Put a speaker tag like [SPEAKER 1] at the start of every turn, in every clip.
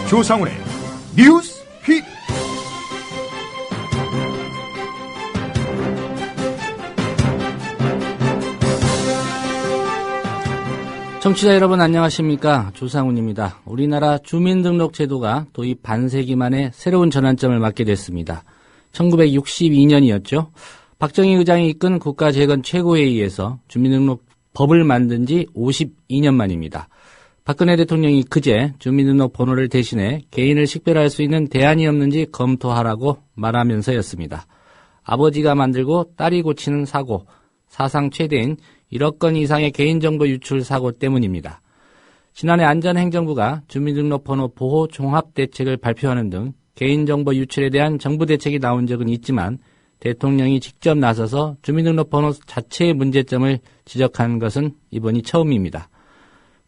[SPEAKER 1] 조상훈의 뉴스 픽.
[SPEAKER 2] 청취자 여러분 안녕하십니까? 조상훈입니다. 우리나라 주민등록제도가 도입 반세기 만에 새로운 전환점을 맞게 됐습니다. 1962년이었죠. 박정희 의장이 이끈 국가재건 최고회의에서 주민등록법을 만든 지 52년 만입니다. 박근혜 대통령이 그제 주민등록 번호를 대신해 개인을 식별할 수 있는 대안이 없는지 검토하라고 말하면서였습니다. 아버지가 만들고 딸이 고치는 사고, 사상 최대인 1억 건 이상의 개인정보 유출 사고 때문입니다. 지난해 안전행정부가 주민등록번호 보호 종합대책을 발표하는 등 개인정보 유출에 대한 정부 대책이 나온 적은 있지만 대통령이 직접 나서서 주민등록번호 자체의 문제점을 지적한 것은 이번이 처음입니다.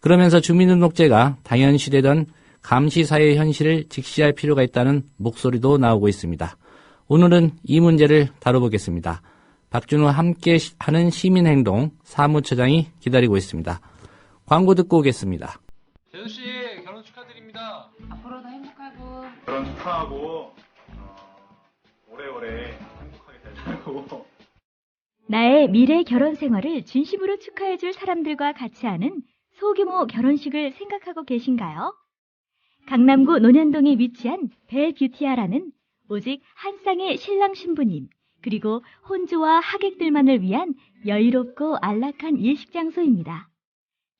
[SPEAKER 2] 그러면서 주민등록제가 당연시되던 감시사회 현실을 직시할 필요가 있다는 목소리도 나오고 있습니다. 오늘은 이 문제를 다뤄보겠습니다. 박준호 함께하는 시민행동 사무처장이 기다리고 있습니다. 광고 듣고 오겠습니다.
[SPEAKER 3] 재수씨 결혼 축하드립니다.
[SPEAKER 4] 앞으로도 행복하고
[SPEAKER 5] 결혼 축하하고 오래오래 행복하게 잘 살고
[SPEAKER 6] 나의 미래 결혼 생활을 진심으로 축하해줄 사람들과 같이 하는 소규모 결혼식을 생각하고 계신가요? 강남구 논현동에 위치한 벨뷰티아라는 오직 한 쌍의 신랑 신부님 그리고 혼주와 하객들만을 위한 여유롭고 안락한 일식 장소입니다.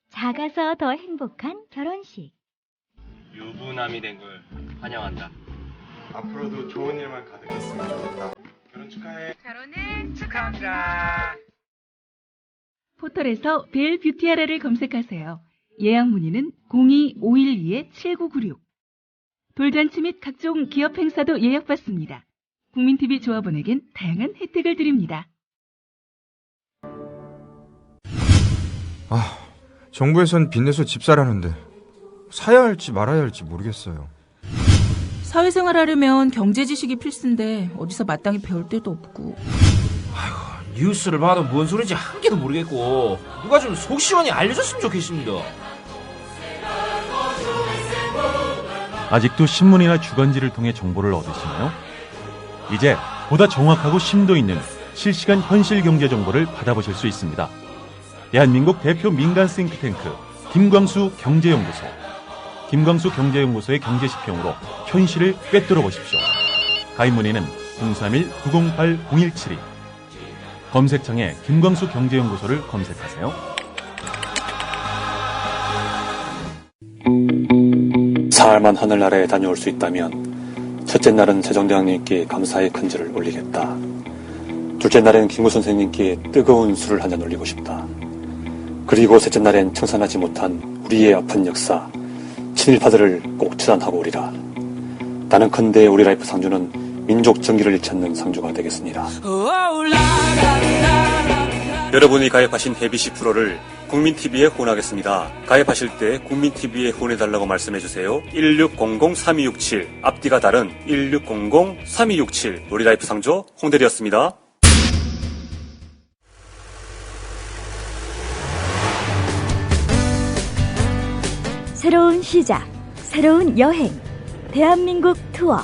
[SPEAKER 6] 작아서 더 행복한 결혼식.
[SPEAKER 3] 유부남이 된 걸 환영한다.
[SPEAKER 5] 앞으로도 좋은 일만 가득했으면 좋겠다. 결혼 축하해.
[SPEAKER 4] 결혼을 축하합니다.
[SPEAKER 7] 포털에서 벨뷰티아라를 검색하세요. 예약 문의는 02-512-7996. 돌잔치 및 각종 기업 행사도 예약받습니다. 국민TV 조합원에겐 다양한 혜택을 드립니다.
[SPEAKER 8] 정부에선 빚내서 집 사라는데 사야 할지 말아야 할지 모르겠어요.
[SPEAKER 9] 사회생활 하려면 경제 지식이 필수인데 어디서 마땅히 배울 데도 없고.
[SPEAKER 10] 뉴스를 봐도 뭔 소리인지 한 개도 모르겠고 누가 좀 속 시원히 알려줬으면 좋겠습니다.
[SPEAKER 11] 아직도 신문이나 주간지를 통해 정보를 얻으시나요? 이제 보다 정확하고 심도 있는 실시간 현실 경제 정보를 받아보실 수 있습니다. 대한민국 대표 민간 싱크탱크 김광수 경제연구소. 김광수 경제연구소의 경제시평으로 현실을 꿰뚫어 보십시오. 가입 문의는 031-908-0172. 검색창에 김광수 경제연구소를 검색하세요.
[SPEAKER 12] 사흘만 하늘나라에 다녀올 수 있다면 첫째 날은 세종대왕님께 감사의 큰절을 올리겠다. 둘째 날엔 김구 선생님께 뜨거운 술을 한잔 올리고 싶다. 그리고 셋째 날엔 청산하지 못한 우리의 아픈 역사, 친일파들을 꼭 처단하고 오리라. 나는컨대 우리 라이프 상주는 민족 정기를 잃지 않는 상주가 되겠습니다. 여러분이 가입하신 해비시 프로를 국민TV에 후원하겠습니다. 가입하실 때 국민TV에 후원해달라고 말씀해주세요. 1600-3267 앞뒤가 다른 1600-3267 우리라이프 상조 홍대리였습니다.
[SPEAKER 6] 새로운 시작, 새로운 여행, 대한민국 투어.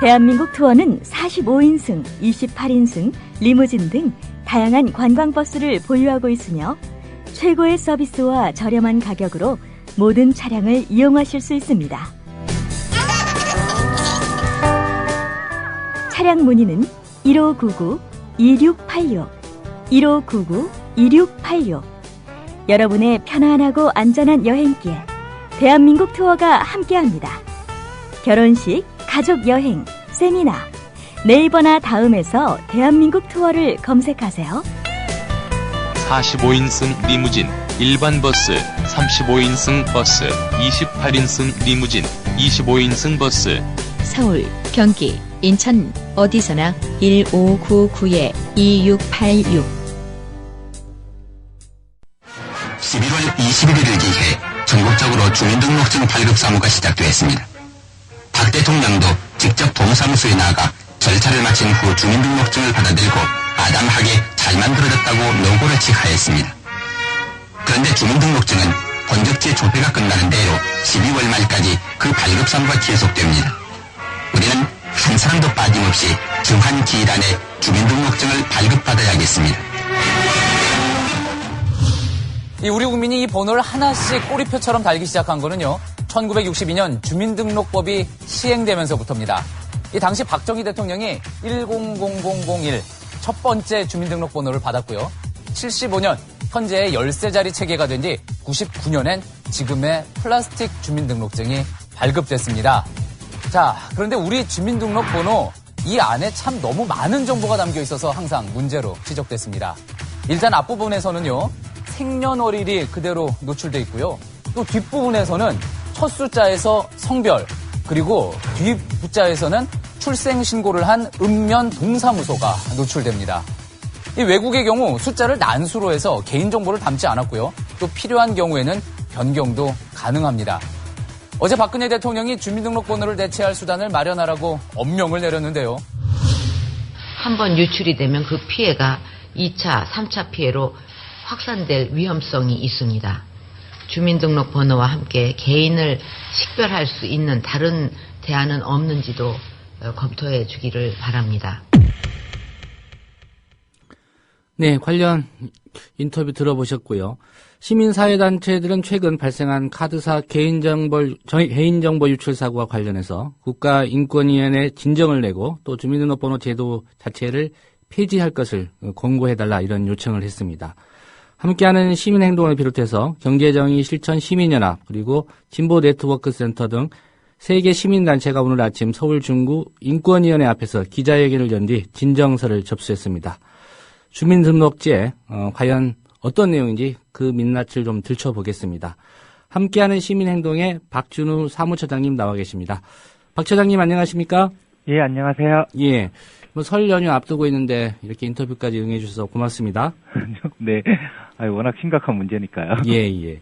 [SPEAKER 6] 대한민국 투어는 45인승, 28인승, 리무진 등 다양한 관광버스를 보유하고 있으며 최고의 서비스와 저렴한 가격으로 모든 차량을 이용하실 수 있습니다. 차량 문의는 1599-2686, 1599-2686. 여러분의 편안하고 안전한 여행길, 대한민국 투어가 함께합니다. 결혼식, 가족여행, 세미나, 네이버나 다음에서 대한민국 투어를 검색하세요.
[SPEAKER 13] 45인승 리무진, 일반 버스, 35인승 버스, 28인승 리무진, 25인승 버스.
[SPEAKER 14] 서울, 경기, 인천 어디서나 1599-2686.
[SPEAKER 15] 11월 21일을 기해 전국적으로 주민등록증 발급 사무가 시작되었습니다. 박 대통령도 직접 동사무소에 나가 절차를 마친 후 주민등록증을 받아들고 아담하게 잘 만들어졌다고 노고를 칙하였습니다. 그런데 주민등록증은 본적지 조회가 끝나는 대로 12월 말까지 그 발급 사무가 계속됩니다. 우리는 한 사람도 빠짐없이 정한 기일 안에 주민등록증을 발급받아야겠습니다.
[SPEAKER 16] 우리 국민이 이 번호를 하나씩 꼬리표처럼 달기 시작한 거는요, 1962년 주민등록법이 시행되면서부터입니다. 이 당시 박정희 대통령이 100001 첫 번째 주민등록번호를 받았고요. 75년 현재의 13자리 체계가 된 뒤 99년엔 지금의 플라스틱 주민등록증이 발급됐습니다. 자, 그런데 우리 주민등록번호 이 안에 참 너무 많은 정보가 담겨 있어서 항상 문제로 지적됐습니다. 일단 앞부분에서는요, 생년월일이 그대로 노출돼 있고요. 또 뒷부분에서는 첫 숫자에서 성별, 그리고 뒷부자에서는 출생신고를 한 읍면 동사무소가 노출됩니다. 이 외국의 경우 숫자를 난수로 해서 개인정보를 담지 않았고요. 또 필요한 경우에는 변경도 가능합니다. 어제 박근혜 대통령이 주민등록번호를 대체할 수단을 마련하라고 엄명을 내렸는데요.
[SPEAKER 17] 한번 유출이 되면 그 피해가 2차, 3차 피해로 확산될 위험성이 있습니다. 주민등록번호와 함께 개인을 식별할 수 있는 다른 대안은 없는지도 검토해 주기를 바랍니다.
[SPEAKER 2] 네, 관련 인터뷰 들어보셨고요. 시민사회단체들은 최근 발생한 카드사 개인정보 유출 사고와 관련해서 국가인권위원회에 진정을 내고 또 주민등록번호 제도 자체를 폐지할 것을 권고해달라 이런 요청을 했습니다. 함께하는 시민행동을 비롯해서 경제정의 실천 시민연합 그리고 진보네트워크센터 등 3개 시민단체가 오늘 아침 서울 중구 인권위원회 앞에서 기자회견을 연 뒤 진정서를 접수했습니다. 주민등록제 과연 어떤 내용인지 그 민낯을 좀 들춰보겠습니다. 함께하는 시민행동의 박준우 사무처장님 나와 계십니다. 박 처장님 안녕하십니까?
[SPEAKER 18] 예, 안녕하세요.
[SPEAKER 2] 예, 설 연휴 앞두고 있는데 이렇게 인터뷰까지 응해 주셔서 고맙습니다.
[SPEAKER 18] 네, 워낙 심각한 문제니까요.
[SPEAKER 2] 예.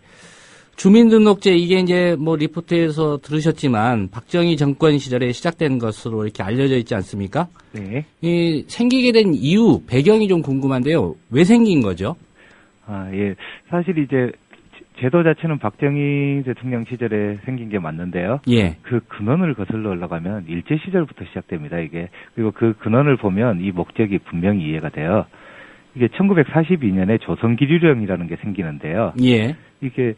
[SPEAKER 2] 주민등록제 이게 이제 리포트에서 들으셨지만 박정희 정권 시절에 시작된 것으로 이렇게 알려져 있지 않습니까?
[SPEAKER 18] 네.
[SPEAKER 2] 이 생기게 된 이유, 배경이 좀 궁금한데요. 왜 생긴 거죠?
[SPEAKER 18] 예. 사실 이제 제도 자체는 박정희 대통령 시절에 생긴 게 맞는데요.
[SPEAKER 2] 예.
[SPEAKER 18] 그 근원을 거슬러 올라가면 일제 시절부터 시작됩니다, 이게. 그리고 그 근원을 보면 이 목적이 분명히 이해가 돼요. 이게 1942년에 조선기류령이라는 게 생기는데요.
[SPEAKER 2] 예.
[SPEAKER 18] 이게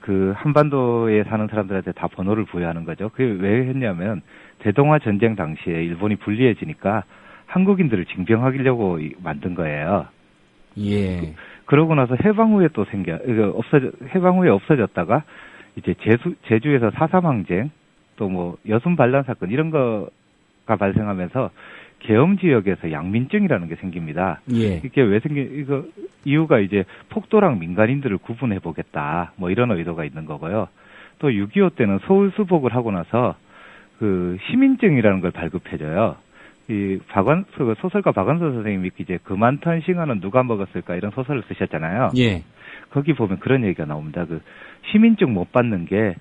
[SPEAKER 18] 그 한반도에 사는 사람들한테 다 번호를 부여하는 거죠. 그게 왜 했냐면 대동아 전쟁 당시에 일본이 불리해지니까 한국인들을 징병하려고 만든 거예요.
[SPEAKER 2] 예.
[SPEAKER 18] 그러고 나서 해방 후에 또 해방 후에 없어졌다가 이제 제주에서 4.3 항쟁 또 여순 반란 사건 이런 거가 발생하면서 계엄 지역에서 양민증이라는 게 생깁니다.
[SPEAKER 2] 예.
[SPEAKER 18] 이게 왜 이유가 이제 폭도랑 민간인들을 구분해 보겠다. 이런 의도가 있는 거고요. 또 6.25 때는 서울 수복을 하고 나서 그 시민증이라는 걸 발급해줘요. 이 소설가 박완서 선생님이 이제 그만 턴싱어는 누가 먹었을까 이런 소설을 쓰셨잖아요.
[SPEAKER 2] 예.
[SPEAKER 18] 거기 보면 그런 얘기가 나옵니다. 그 시민증 못 받는 게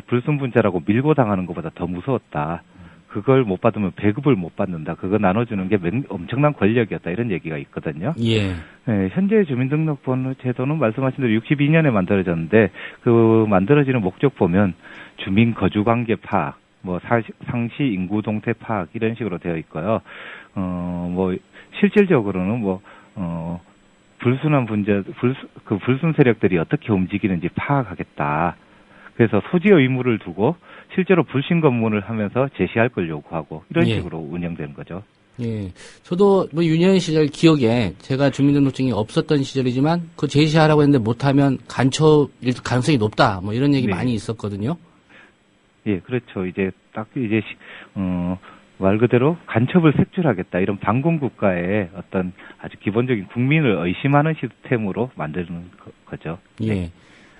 [SPEAKER 18] 불순분자라고 밀고 당하는 것보다 더 무서웠다. 그걸 못 받으면 배급을 못 받는다. 그거 나눠주는 게 엄청난 권력이었다. 이런 얘기가 있거든요.
[SPEAKER 2] 예.
[SPEAKER 18] 네, 현재 주민등록번호 제도는 말씀하신 대로 62년에 만들어졌는데 그 만들어지는 목적 보면 주민 거주관계 파악, 상시 인구 동태 파악 이런 식으로 되어 있고요. 실질적으로는 불순한 불순 세력들이 어떻게 움직이는지 파악하겠다. 그래서 소지 의무를 두고 실제로 불신 검문을 하면서 제시할 걸 요구하고 이런 식으로 운영되는 거죠.
[SPEAKER 2] 예. 저도 유년 시절 기억에 제가 주민등록증이 없었던 시절이지만 그 제시하라고 했는데 못하면 간첩일 가능성이 높다. 이런 얘기 많이 있었거든요.
[SPEAKER 18] 예, 그렇죠. 말 그대로 간첩을 색출하겠다. 이런 반공 국가의 어떤 아주 기본적인 국민을 의심하는 시스템으로 만드는 거죠.
[SPEAKER 2] 예.
[SPEAKER 18] 네.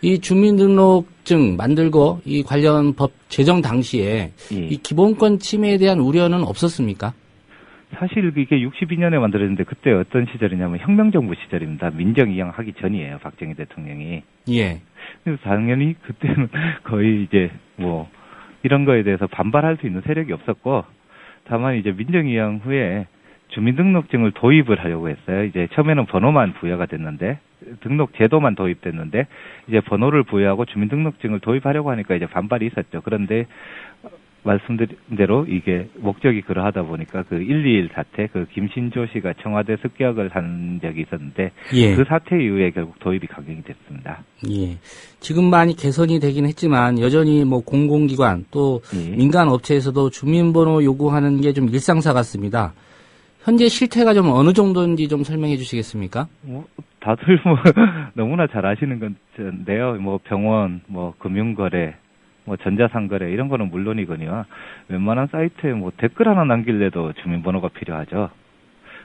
[SPEAKER 2] 이 주민등록증 만들고 이 관련 법 제정 당시에 이 기본권 침해에 대한 우려는 없었습니까?
[SPEAKER 18] 사실 이게 62년에 만들어졌는데 그때 어떤 시절이냐면 혁명정부 시절입니다. 민정이양 하기 전이에요. 박정희 대통령이.
[SPEAKER 2] 예.
[SPEAKER 18] 그래서 당연히 그때는 거의 이제 이런 거에 대해서 반발할 수 있는 세력이 없었고 다만 이제 민정이양 후에 주민등록증을 도입을 하려고 했어요. 이제 처음에는 번호만 부여가 됐는데 등록 제도만 도입됐는데 이제 번호를 부여하고 주민등록증을 도입하려고 하니까 이제 반발이 있었죠. 그런데 말씀드린 대로 이게 목적이 그러하다 보니까 그 121 사태, 그 김신조 씨가 청와대 습격을 한 적이 있었는데
[SPEAKER 2] 예.
[SPEAKER 18] 그 사태 이후에 결국 도입이 강행이 됐습니다.
[SPEAKER 2] 예. 지금 많이 개선이 되긴 했지만 여전히 뭐 공공기관 또 민간 업체에서도 주민번호 요구하는 게 좀 일상사 같습니다. 현재 실태가 좀 어느 정도인지 좀 설명해 주시겠습니까?
[SPEAKER 18] 다들 뭐 너무나 잘 아시는 건데요. 뭐 병원, 뭐 금융거래, 뭐 전자상거래 이런 거는 물론이거니와 웬만한 사이트에 뭐 댓글 하나 남길래도 주민번호가 필요하죠.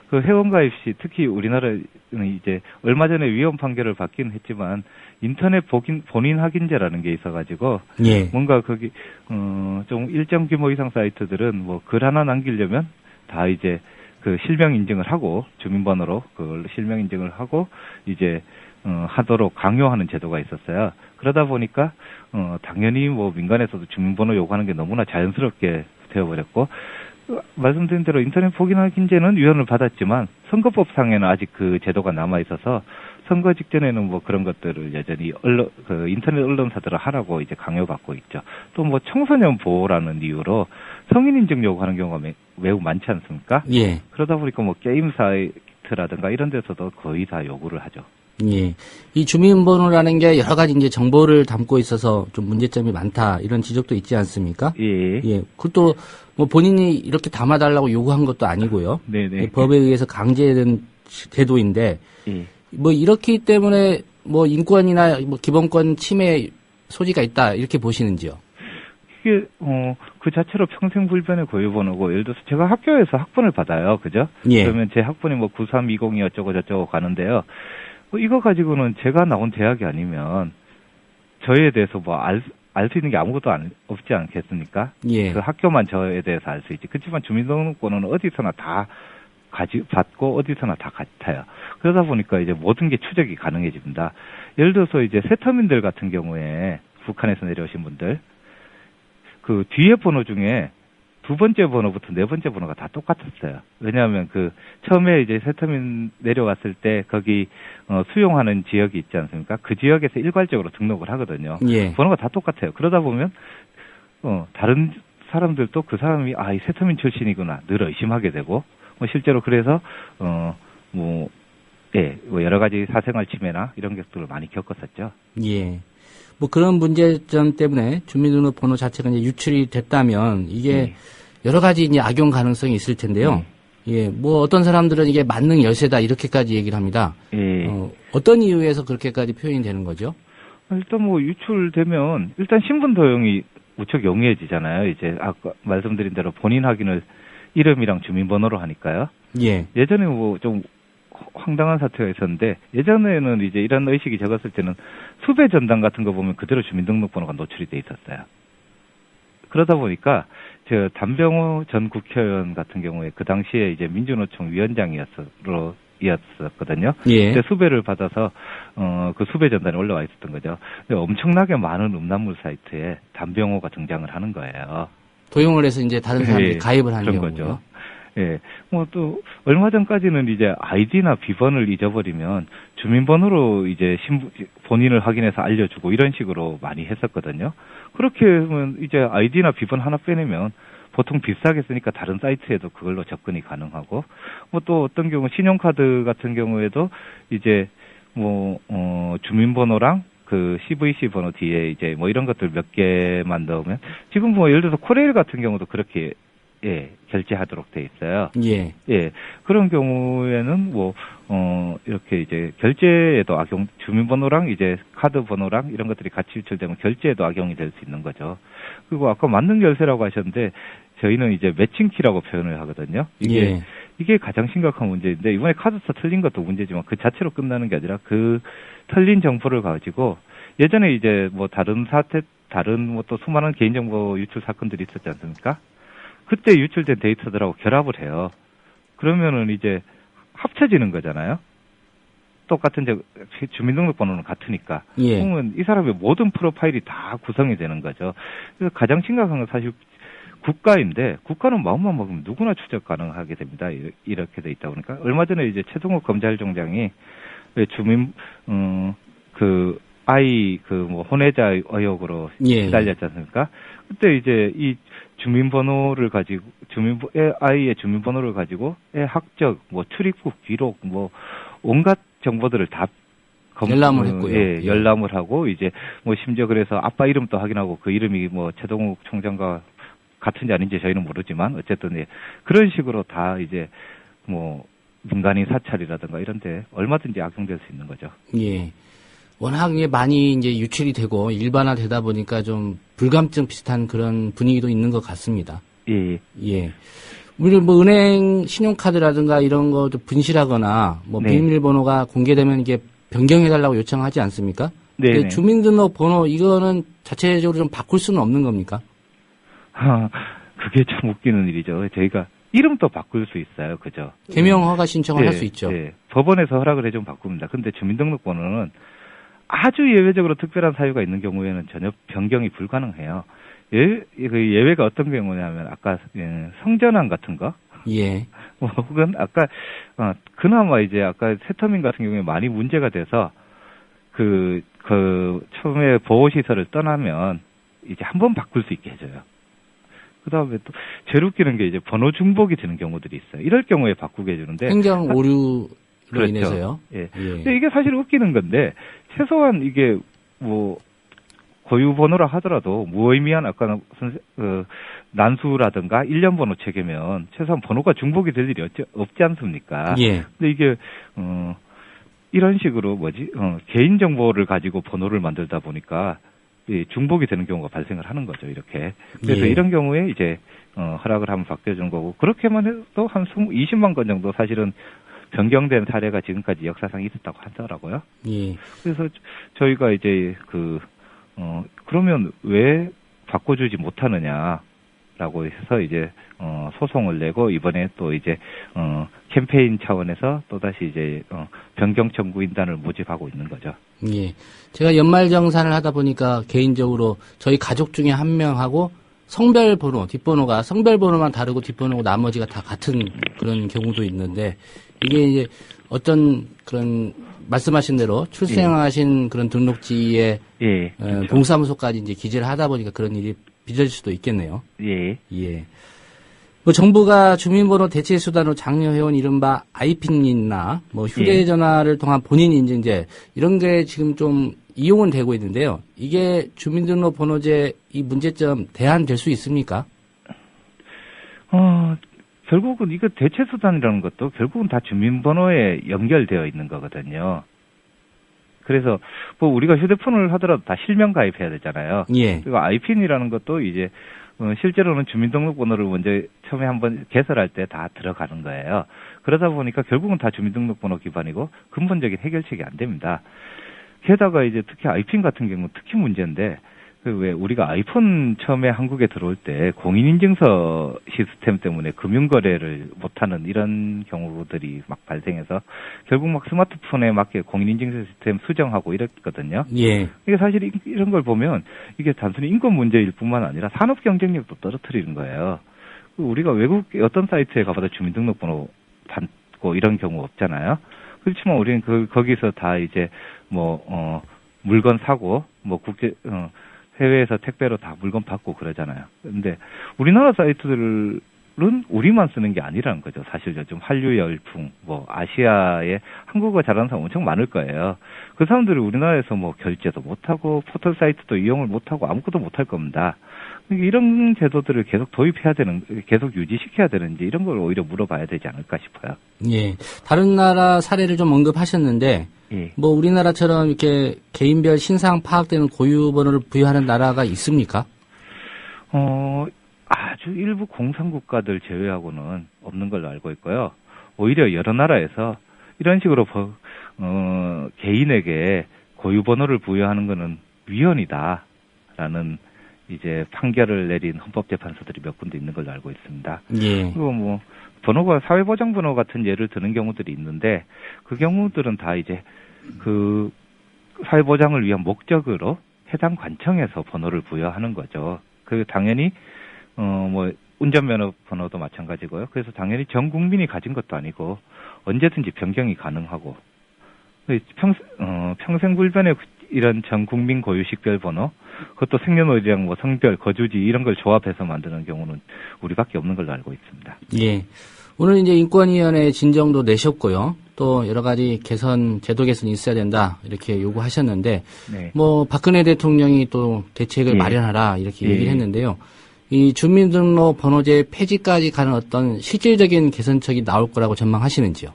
[SPEAKER 18] 그 회원가입 시 특히 우리나라는 이제 얼마 전에 위헌 판결을 받긴 했지만 인터넷 본인 확인제라는 게 있어가지고
[SPEAKER 2] 예.
[SPEAKER 18] 뭔가 거기 좀 일정 규모 이상 사이트들은 뭐 글 하나 남기려면 다 이제 그 실명 인증을 하고 주민번호로 그걸 실명 인증을 하고 이제 하도록 강요하는 제도가 있었어요. 그러다 보니까 당연히 뭐 민간에서도 주민번호 요구하는 게 너무나 자연스럽게 되어버렸고 말씀드린 대로 인터넷 본인 확인제는 위헌을 받았지만 선거법상에는 아직 그 제도가 남아 있어서 선거 직전에는 뭐 그런 것들을 여전히 그 인터넷 언론사들을 하라고 이제 강요받고 있죠. 또 뭐 청소년 보호라는 이유로 성인 인증 요구하는 경우가 매우 많지 않습니까?
[SPEAKER 2] 예.
[SPEAKER 18] 그러다 보니까 뭐 게임 사이트라든가 이런 데서도 거의 다 요구를 하죠.
[SPEAKER 2] 예. 이 주민번호라는 게 여러 가지 이제 정보를 담고 있어서 좀 문제점이 많다 이런 지적도 있지 않습니까?
[SPEAKER 18] 예.
[SPEAKER 2] 예. 그것도 뭐 본인이 이렇게 담아달라고 요구한 것도 아니고요.
[SPEAKER 18] 네네.
[SPEAKER 2] 법에 의해서 강제된 제도인데
[SPEAKER 18] 예.
[SPEAKER 2] 뭐 이렇기 때문에 뭐 인권이나 뭐 기본권 침해 소지가 있다 이렇게 보시는지요?
[SPEAKER 18] 이게 그 자체로 평생 불변의 고유번호고 예를 들어서 제가 학교에서 학번을 받아요, 그죠?
[SPEAKER 2] 예.
[SPEAKER 18] 그러면 제 학번이 뭐 9320이 어쩌고 저쩌고 가는데요. 이거 가지고는 제가 나온 대학이 아니면 저에 대해서 뭐 알 수 있는 게 아무것도 없지 않겠습니까?
[SPEAKER 2] 예.
[SPEAKER 18] 그 학교만 저에 대해서 알 수 있지. 그렇지만 주민등록번호는 어디서나 다 받고 어디서나 다 같아요. 그러다 보니까 이제 모든 게 추적이 가능해집니다. 예를 들어서 이제 세터민들 같은 경우에 북한에서 내려오신 분들 그 뒤에 번호 중에 두 번째 번호부터 네 번째 번호가 다 똑같았어요. 왜냐하면 그 처음에 이제 세터민 내려왔을 때 거기 수용하는 지역이 있지 않습니까? 그 지역에서 일괄적으로 등록을 하거든요.
[SPEAKER 2] 예.
[SPEAKER 18] 번호가 다 똑같아요. 그러다 보면 다른 사람들도 그 사람이 이 세터민 출신이구나 늘 의심하게 되고 뭐 실제로 그래서 뭐 여러 가지 사생활 침해나 이런 것들을 많이 겪었었죠.
[SPEAKER 2] 예. 뭐 그런 문제점 때문에 주민등록번호 자체가 이제 유출이 됐다면 이게 여러 가지 이제 악용 가능성이 있을 텐데요. 예, 뭐 어떤 사람들은 이게 만능 열쇠다 이렇게까지 얘기를 합니다.
[SPEAKER 18] 예.
[SPEAKER 2] 어떤 이유에서 그렇게까지 표현이 되는 거죠?
[SPEAKER 18] 일단 뭐 유출되면 일단 신분 도용이 무척 용이해지잖아요. 이제 아까 말씀드린 대로 본인 확인을 이름이랑 주민번호로 하니까요.
[SPEAKER 2] 예.
[SPEAKER 18] 예전에 뭐 좀 황당한 사태가 있었는데 예전에는 이제 이런 의식이 적었을 때는 수배 전단 같은 거 보면 그대로 주민등록번호가 노출이 돼 있었어요. 그러다 보니까 저 단병호 전 국회의원 같은 경우에 그 당시에 이제 민주노총 위원장이었거든요.
[SPEAKER 2] 예.
[SPEAKER 18] 그때 수배를 받아서 그 수배 전단이 올라와 있었던 거죠. 근데 엄청나게 많은 음란물 사이트에 단병호가 등장을 하는 거예요.
[SPEAKER 2] 도용을 해서 이제 다른 사람들이 가입을 하는
[SPEAKER 18] 그런
[SPEAKER 2] 경우죠.
[SPEAKER 18] 거죠. 예. 뭐 또 얼마 전까지는 이제 아이디나 비번을 잊어버리면 주민번호로 이제 본인을 확인해서 알려주고 이런 식으로 많이 했었거든요. 그렇게 하면 이제 아이디나 비번 하나 빼내면 보통 비싸게 쓰니까 다른 사이트에도 그걸로 접근이 가능하고 뭐 또 어떤 경우 신용카드 같은 경우에도 이제 뭐 주민번호랑 그 CVC 번호 뒤에 이제 뭐 이런 것들 몇 개만 넣으면 지금 뭐 예를 들어서 코레일 같은 경우도 그렇게 결제하도록 돼 있어요.
[SPEAKER 2] 예.
[SPEAKER 18] 예. 그런 경우에는 뭐, 이렇게 이제 결제에도 주민번호랑 이제 카드 번호랑 이런 것들이 같이 유출되면 결제에도 악용이 될 수 있는 거죠. 그리고 아까 만능 열쇠라고 하셨는데 저희는 이제 매칭키라고 표현을 하거든요. 이게 가장 심각한 문제인데 이번에 카드사 틀린 것도 문제지만 그 자체로 끝나는 게 아니라 그 틀린 정보를 가지고 예전에 이제 뭐 다른 뭐 또 수많은 개인정보 유출 사건들이 있었지 않습니까? 그때 유출된 데이터들하고 결합을 해요. 그러면은 이제 합쳐지는 거잖아요. 똑같은 주민등록번호는 같으니까.
[SPEAKER 2] 예.
[SPEAKER 18] 그러면 이 사람의 모든 프로파일이 다 구성이 되는 거죠. 그래서 가장 심각한 건 사실 국가인데 국가는 마음만 먹으면 누구나 추적 가능하게 됩니다. 이렇게 돼 있다 보니까 얼마 전에 이제 최동욱 검찰총장이 왜 주민 아이 뭐 혼외자 의혹으로
[SPEAKER 2] 예.
[SPEAKER 18] 시달렸지 않습니까? 그때 이제 이 주민번호를 가지고 아이의 주민번호를 가지고 애 학적, 뭐 출입국 기록, 뭐 온갖 정보들을 다
[SPEAKER 2] 열람을 했고요.
[SPEAKER 18] 예, 열람을 하고 이제 뭐 심지어 그래서 아빠 이름도 확인하고 그 이름이 뭐 최동욱 총장과 같은지 아닌지 저희는 모르지만 어쨌든 예, 그런 식으로 다 이제 뭐 민간인 사찰이라든가 이런데 얼마든지 악용될 수 있는 거죠.
[SPEAKER 2] 예. 워낙 많이 이제 유출이 되고 일반화되다 보니까 좀 불감증 비슷한 그런 분위기도 있는 것 같습니다.
[SPEAKER 18] 예.
[SPEAKER 2] 예. 우리 뭐 은행 신용카드라든가 이런 거 좀 분실하거나 뭐
[SPEAKER 18] 네.
[SPEAKER 2] 비밀번호가 공개되면 이게 변경해달라고 요청하지 않습니까?
[SPEAKER 18] 네.
[SPEAKER 2] 주민등록번호 이거는 자체적으로 좀 바꿀 수는 없는 겁니까?
[SPEAKER 18] 그게 참 웃기는 일이죠. 저희가 이름도 바꿀 수 있어요. 그죠?
[SPEAKER 2] 개명 허가 신청을
[SPEAKER 18] 네,
[SPEAKER 2] 할 수 있죠.
[SPEAKER 18] 네. 법원에서 허락을 해주면 바꿉니다. 근데 주민등록번호는 아주 예외적으로 특별한 사유가 있는 경우에는 전혀 변경이 불가능해요. 그 예외가 어떤 경우냐면 아까 성전환 같은 거.
[SPEAKER 2] 예.
[SPEAKER 18] 혹은 아까 그나마 이제 아까 세터민 같은 경우에 많이 문제가 돼서 그 처음에 보호시설을 떠나면 이제 한번 바꿀 수 있게 해줘요. 그 다음에 또 제일 웃기는 게 이제 번호 중복이 되는 경우들이 있어요. 이럴 경우에 바꾸게 해주는데
[SPEAKER 2] 행정 오류로
[SPEAKER 18] 그렇죠.
[SPEAKER 2] 인해서요.
[SPEAKER 18] 예. 근데 이게 사실 웃기는 건데 최소한 이게 뭐 고유 번호라 하더라도 무의미한 아까 난수라든가 1년 번호 체계면 최소한 번호가 중복이 될 일이 없지 않습니까?
[SPEAKER 2] 예.
[SPEAKER 18] 근데 이게 이런 식으로 개인 정보를 가지고 번호를 만들다 보니까 중복이 되는 경우가 발생을 하는 거죠, 이렇게. 그래서
[SPEAKER 2] 예.
[SPEAKER 18] 이런 경우에 이제 허락을 하면 바뀌어주는 거고 그렇게만 해도 한 20만 건 정도 사실은 변경된 사례가 지금까지 역사상 있었다고 하더라고요.
[SPEAKER 2] 예.
[SPEAKER 18] 그래서 저희가 이제 그러면 왜 바꿔주지 못하느냐라고 해서 이제 소송을 내고 이번에 또 이제 캠페인 차원에서 또 다시 이제 변경 청구인단을 모집하고 있는 거죠.
[SPEAKER 2] 예. 제가 연말정산을 하다 보니까 개인적으로 저희 가족 중에 한 명하고 성별 번호, 뒷번호가 성별 번호만 다르고 뒷번호고 나머지가 다 같은 그런 경우도 있는데 이게 이제 어떤 그런 말씀하신 대로 출생하신 그런 등록지에
[SPEAKER 18] 그렇죠.
[SPEAKER 2] 동사무소까지 이제 기재를 하다 보니까 그런 일이 빚어질 수도 있겠네요.
[SPEAKER 18] 예.
[SPEAKER 2] 예. 뭐 정부가 주민번호 대체 수단으로 장려해온 이른바 아이핀이나 뭐 휴대전화를 통한 본인 인증제 이런 게 지금 좀 이용은 되고 있는데요. 이게 주민등록번호제 이 문제점 대안될 수 있습니까?
[SPEAKER 18] 결국은 이거 대체 수단이라는 것도 결국은 다 주민번호에 연결되어 있는 거거든요. 그래서 뭐 우리가 휴대폰을 하더라도 다 실명 가입해야 되잖아요.
[SPEAKER 2] 예.
[SPEAKER 18] 그리고 아이핀이라는 것도 이제 실제로는 주민등록번호를 먼저 처음에 한번 개설할 때 다 들어가는 거예요. 그러다 보니까 결국은 다 주민등록번호 기반이고 근본적인 해결책이 안 됩니다. 게다가 이제 특히 아이핀 같은 경우 특히 문제인데 왜 우리가 아이폰 처음에 한국에 들어올 때 공인인증서 시스템 때문에 금융거래를 못하는 이런 경우들이 막 발생해서 결국 막 스마트폰에 맞게 공인인증서 시스템 수정하고 이랬거든요.
[SPEAKER 2] 예.
[SPEAKER 18] 이게 사실 이런 걸 보면 이게 단순히 인권 문제일 뿐만 아니라 산업 경쟁력도 떨어뜨리는 거예요. 우리가 외국 어떤 사이트에 가봐도 주민등록번호 받고 이런 경우 없잖아요. 그렇지만 우리는 거기서 다 이제 물건 사고 해외에서 택배로 다 물건 받고 그러잖아요. 근데 우리나라 사이트들은 우리만 쓰는 게 아니라는 거죠. 사실 요즘 한류 열풍, 아시아에 한국어 잘하는 사람 엄청 많을 거예요. 그 사람들이 우리나라에서 결제도 못하고 포털 사이트도 이용을 못하고 아무것도 못할 겁니다. 이런 제도들을 계속 계속 유지시켜야 되는지 이런 걸 오히려 물어봐야 되지 않을까 싶어요.
[SPEAKER 2] 예. 다른 나라 사례를 좀 언급하셨는데,
[SPEAKER 18] 예.
[SPEAKER 2] 우리나라처럼 이렇게 개인별 신상 파악되는 고유 번호를 부여하는 나라가 있습니까?
[SPEAKER 18] 아주 일부 공산국가들 제외하고는 없는 걸로 알고 있고요. 오히려 여러 나라에서 이런 식으로 개인에게 고유 번호를 부여하는 것은 위헌이다라는 이제 판결을 내린 헌법재판소들이 몇 군데 있는 걸로 알고 있습니다.
[SPEAKER 2] 예.
[SPEAKER 18] 그리고 번호가 사회보장번호 같은 예를 드는 경우들이 있는데 그 경우들은 다 이제 그 사회보장을 위한 목적으로 해당 관청에서 번호를 부여하는 거죠. 그 당연히 운전면허 번호도 마찬가지고요. 그래서 당연히 전 국민이 가진 것도 아니고 언제든지 변경이 가능하고 평생 불변의 이런 전 국민 고유 식별 번호, 그것도 생년월일이랑 뭐 성별, 거주지 이런 걸 조합해서 만드는 경우는 우리밖에 없는 걸로 알고 있습니다.
[SPEAKER 2] 예. 오늘 이제 인권위원회 진정도 내셨고요. 또 여러 가지 제도 개선이 있어야 된다 이렇게 요구하셨는데,
[SPEAKER 18] 네.
[SPEAKER 2] 뭐 박근혜 대통령이 또 대책을
[SPEAKER 18] 예.
[SPEAKER 2] 마련하라 이렇게
[SPEAKER 18] 예.
[SPEAKER 2] 얘기를 했는데요. 이 주민등록 번호제 폐지까지 가는 어떤 실질적인 개선책이 나올 거라고 전망하시는지요?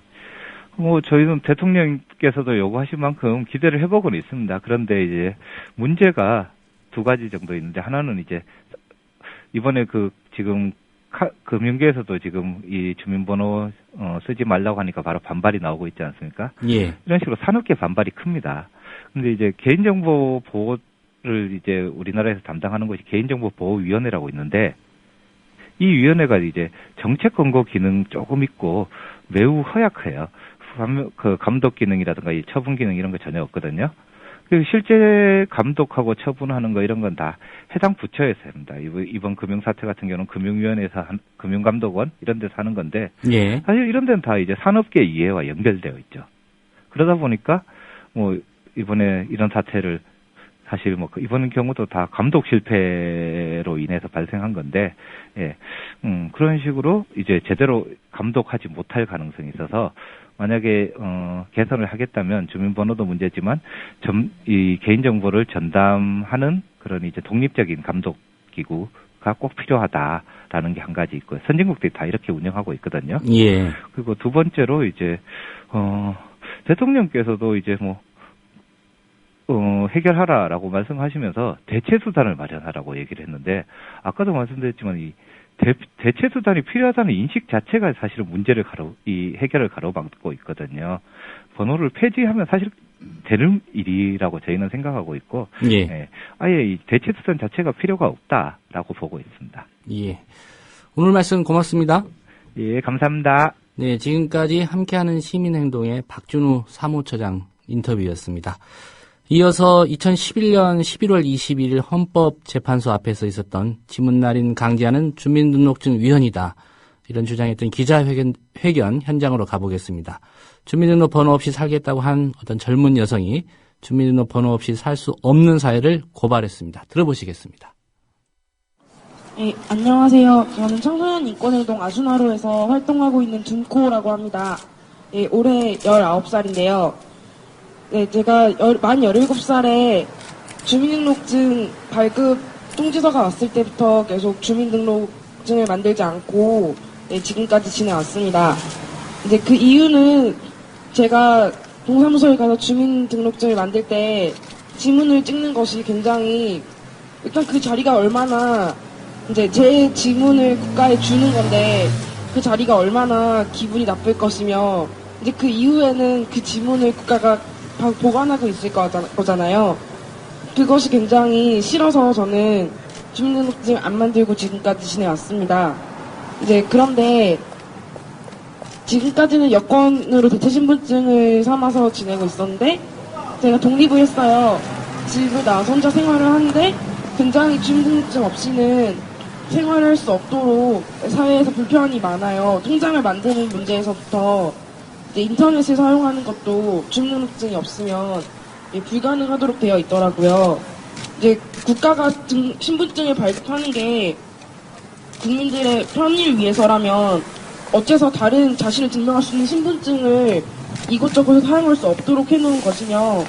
[SPEAKER 18] 뭐 저희는 대통령께서도 요구하신 만큼 기대를 해보고는 있습니다. 그런데 이제 문제가 두 가지 정도 있는데, 하나는 이제 이번에 지금 금융계에서도 지금 이 주민번호 쓰지 말라고 하니까 바로 반발이 나오고 있지 않습니까?
[SPEAKER 2] 예.
[SPEAKER 18] 이런 식으로 산업계 반발이 큽니다. 근데 이제 개인정보 보호를 이제 우리나라에서 담당하는 것이 개인정보보호위원회라고 있는데, 이 위원회가 이제 정책 권고 기능 조금 있고 매우 허약해요. 감독 기능이라든가 이 처분 기능 이런 거 전혀 없거든요. 그리고 실제 감독하고 처분하는 거 이런 건 다 해당 부처에서 합니다. 이번 금융사태 같은 경우는 금융위원회에서 금융감독원 이런 데서 하는 건데,
[SPEAKER 2] 예.
[SPEAKER 18] 사실 이런 데는 다 이제 산업계 이해와 연결되어 있죠. 그러다 보니까 뭐 이번에 이런 사태를 사실 뭐 이번 경우도 다 감독 실패로 인해서 발생한 건데, 예, 그런 식으로 이제 제대로 감독하지 못할 가능성이 있어서, 만약에 개선을 하겠다면 주민번호도 문제지만 이 개인정보를 전담하는 그런 이제 독립적인 감독 기구가 꼭 필요하다라는 게 한 가지 있고요. 선진국들이 다 이렇게 운영하고 있거든요.
[SPEAKER 2] 예.
[SPEAKER 18] 그리고 두 번째로 이제 대통령께서도 이제 뭐 해결하라라고 말씀하시면서 대체 수단을 마련하라고 얘기를 했는데, 아까도 말씀드렸지만 이 대체 수단이 필요하다는 인식 자체가 사실은 문제를 해결을 가로막고 있거든요. 번호를 폐지하면 사실 되는 일이라고 저희는 생각하고 있고,
[SPEAKER 2] 예.
[SPEAKER 18] 예, 아예 이 대체 수단 자체가 필요가 없다라고 보고 있습니다.
[SPEAKER 2] 예. 오늘 말씀 고맙습니다.
[SPEAKER 18] 예, 감사합니다.
[SPEAKER 2] 네, 지금까지 함께하는 시민행동의 박준우 사무처장 인터뷰였습니다. 이어서 2011년 11월 21일 헌법재판소 앞에서 있었던 지문날인 강제하는 주민등록증 위헌이다, 이런 주장했던 기자회견 현장으로 가보겠습니다. 주민등록 번호 없이 살겠다고 한 어떤 젊은 여성이 주민등록 번호 없이 살 수 없는 사회를 고발했습니다. 들어보시겠습니다.
[SPEAKER 19] 네, 안녕하세요. 저는 청소년 인권행동 아주나로에서 활동하고 있는 준코라고 합니다. 네, 올해 19살인데요. 네, 제가 만 17살에 주민등록증 발급 통지서가 왔을 때부터 계속 주민등록증을 만들지 않고, 네, 지금까지 지내왔습니다. 이제 그 이유는 제가 동사무소에 가서 주민등록증을 만들 때 지문을 찍는 것이 굉장히, 일단 그 자리가 얼마나, 이제 제 지문을 국가에 주는 건데 그 자리가 얼마나 기분이 나쁠 것이며, 이제 그 이후에는 그 지문을 국가가 보관하고 있을 거잖아요. 그것이 굉장히 싫어서 저는 주민등록증 안 만들고 지금까지 지내왔습니다. 이제 그런데 지금까지는 여권으로 대체신분증을 삼아서 지내고 있었는데, 제가 독립을 했어요. 집을 나와서 혼자 생활을 하는데 굉장히 주민등록증 없이는 생활을 할 수 없도록 사회에서 불편이 많아요. 통장을 만드는 문제에서부터 인터넷을 사용하는 것도 주민등록증이 없으면 불가능하도록 되어 있더라고요. 이제 국가가 신분증을 발급하는 게 국민들의 편의를 위해서라면 어째서 다른 자신을 증명할 수 있는 신분증을 이곳저곳에 사용할 수 없도록 해놓은 것이며,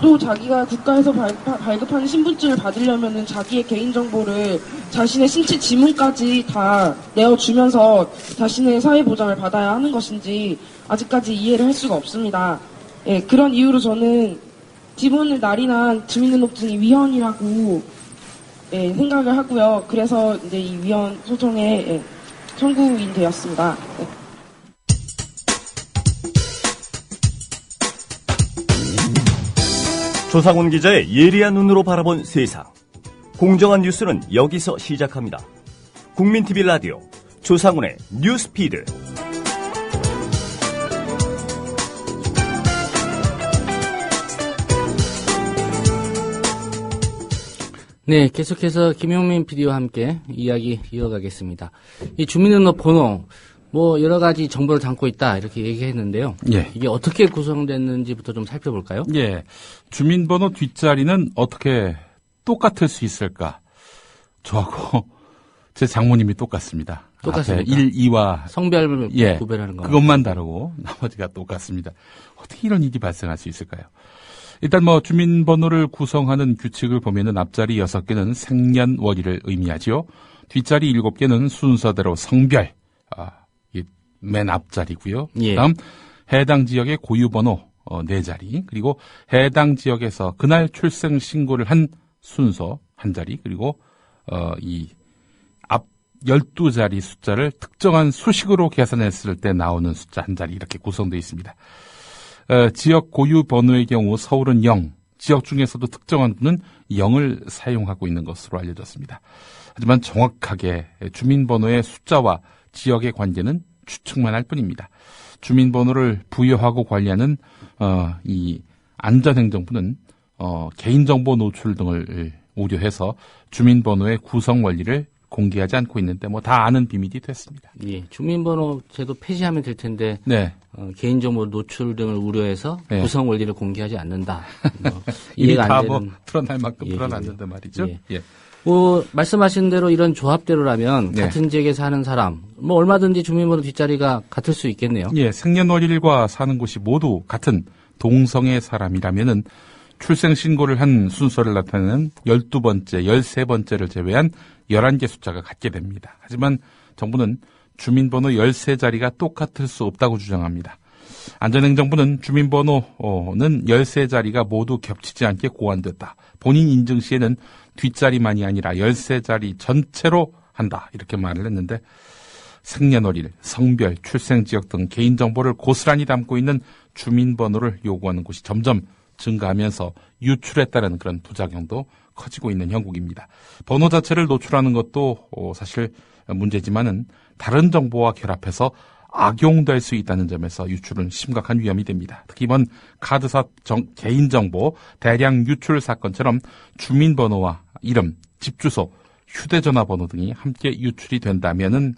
[SPEAKER 19] 또 자기가 국가에서 발급하는 신분증을 받으려면은 자기의 개인정보를 자신의 신체 지문까지 다 내어주면서 자신의 사회보장을 받아야 하는 것인지 아직까지 이해를 할 수가 없습니다. 예, 그런 이유로 저는 지문을 날인한 주민등록증이 위헌이라고 생각을 하고요. 그래서 이제 이 위헌 소송에 청구인 되었습니다. 네.
[SPEAKER 20] 조상훈 기자의 예리한 눈으로 바라본 세상. 공정한 뉴스는 여기서 시작합니다. 국민TV 라디오 조상훈의 뉴스피드.
[SPEAKER 2] 네, 계속해서 김용민 PD와 함께 이야기 이어가겠습니다. 이 주민등록 번호, 뭐 여러 가지 정보를 담고 있다 이렇게 얘기했는데요.
[SPEAKER 21] 예.
[SPEAKER 2] 이게 어떻게 구성됐는지부터 좀 살펴볼까요?
[SPEAKER 21] 예. 주민번호 뒷자리는 어떻게 똑같을 수 있을까? 저하고 제 장모님이 똑같습니다.
[SPEAKER 2] 똑같습니까?
[SPEAKER 21] 앞에 1, 2와
[SPEAKER 2] 성별
[SPEAKER 21] 예,
[SPEAKER 2] 구별하는 거.
[SPEAKER 21] 그것만 다르고 나머지가 똑같습니다. 어떻게 이런 일이 발생할 수 있을까요? 일단 뭐 주민번호를 구성하는 규칙을 보면은 앞자리 6개는 생년월일을 의미하지요. 뒷자리 7개는 순서대로 성별, 이게 맨 앞자리고요.
[SPEAKER 2] 예.
[SPEAKER 21] 그다음 해당 지역의 고유번호 4자리, 그리고 해당 지역에서 그날 출생 신고를 한 순서 한 자리, 그리고 이 앞 12자리 숫자를 특정한 수식으로 계산했을 때 나오는 숫자 한 자리 이렇게 구성되어 있습니다. 지역 고유 번호의 경우 서울은 0, 지역 중에서도 특정한 분은 0을 사용하고 있는 것으로 알려졌습니다. 하지만 정확하게 주민번호의 숫자와 지역의 관계는 추측만 할 뿐입니다. 주민번호를 부여하고 관리하는 이 안전행정부는 개인정보 노출 등을 우려해서 주민번호의 구성 원리를 공개하지 않고 있는데 뭐 다 아는 비밀이 됐습니다.
[SPEAKER 2] 예, 주민번호 제도 폐지하면 될 텐데
[SPEAKER 21] 네.
[SPEAKER 2] 개인정보 노출 등을 우려해서
[SPEAKER 21] 네.
[SPEAKER 2] 구성 원리를 공개하지 않는다.
[SPEAKER 21] 이미
[SPEAKER 2] 이해가
[SPEAKER 21] 다
[SPEAKER 2] 안
[SPEAKER 21] 뭐
[SPEAKER 2] 되는
[SPEAKER 21] 드러날 만큼
[SPEAKER 2] 얘기고요.
[SPEAKER 21] 드러났는데 말이죠.
[SPEAKER 2] 예.
[SPEAKER 21] 예.
[SPEAKER 2] 뭐 말씀하신 대로 이런 조합대로라면
[SPEAKER 21] 네.
[SPEAKER 2] 같은 지역에 사는 사람 뭐 얼마든지 주민번호 뒷자리가 같을 수 있겠네요.
[SPEAKER 21] 예, 생년월일과 사는 곳이 모두 같은 동성의 사람이라면은 출생 신고를 한 순서를 나타내는 12번째, 13번째를 제외한 11개 숫자가 같게 됩니다. 하지만 정부는 주민번호 13자리가 똑같을 수 없다고 주장합니다. 안전행정부는 주민번호는 13자리가 모두 겹치지 않게 고안됐다. 본인 인증 시에는 뒷자리만이 아니라 13자리 전체로 한다. 이렇게 말을 했는데 생년월일, 성별, 출생지역 등 개인정보를 고스란히 담고 있는 주민번호를 요구하는 곳이 점점 증가하면서 유출에 따른 그런 부작용도 커지고 있는 형국입니다. 번호 자체를 노출하는 것도 사실 문제지만은 다른 정보와 결합해서 악용될 수 있다는 점에서 유출은 심각한 위험이 됩니다. 특히 이번 카드사 개인정보 대량 유출 사건처럼 주민번호와 이름, 집주소, 휴대전화 번호 등이 함께 유출이 된다면은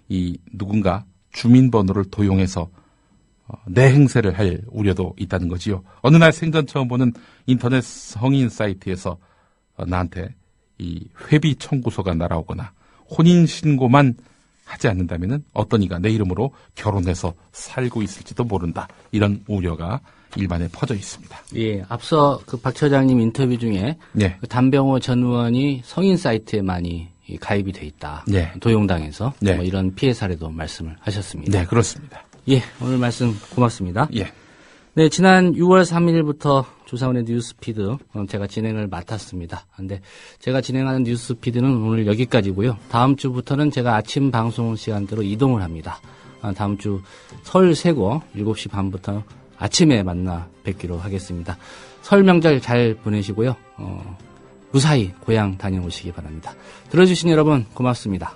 [SPEAKER 21] 이 누군가 주민번호를 도용해서 내 행세를 할 우려도 있다는 거지요. 어느 날 생전 처음 보는 인터넷 성인 사이트에서 나한테 이 회비 청구서가 날아오거나 혼인 신고만 하지 않는다면은 어떤 이가 내 이름으로 결혼해서 살고 있을지도 모른다. 이런 우려가 일반에 퍼져 있습니다.
[SPEAKER 2] 예, 앞서 그 박 처장님 인터뷰 중에
[SPEAKER 21] 네.
[SPEAKER 2] 그 담병호 전 의원이 성인 사이트에 많이 가입이 돼 있다.
[SPEAKER 21] 네.
[SPEAKER 2] 도용당해서
[SPEAKER 21] 네.
[SPEAKER 2] 뭐 이런 피해 사례도 말씀을 하셨습니다.
[SPEAKER 21] 네, 그렇습니다.
[SPEAKER 2] 예, 오늘 말씀 고맙습니다.
[SPEAKER 21] 예.
[SPEAKER 2] 네, 지난 6월 3일부터 조상훈의 뉴스피드 제가 진행을 맡았습니다. 근데 제가 진행하는 뉴스피드는 오늘 여기까지고요. 다음 주부터는 제가 아침 방송 시간대로 이동을 합니다. 다음 주 설 세고 7시 반부터 아침에 만나 뵙기로 하겠습니다. 설 명절 잘 보내시고요. 무사히 고향 다녀오시기 바랍니다. 들어주신 여러분 고맙습니다.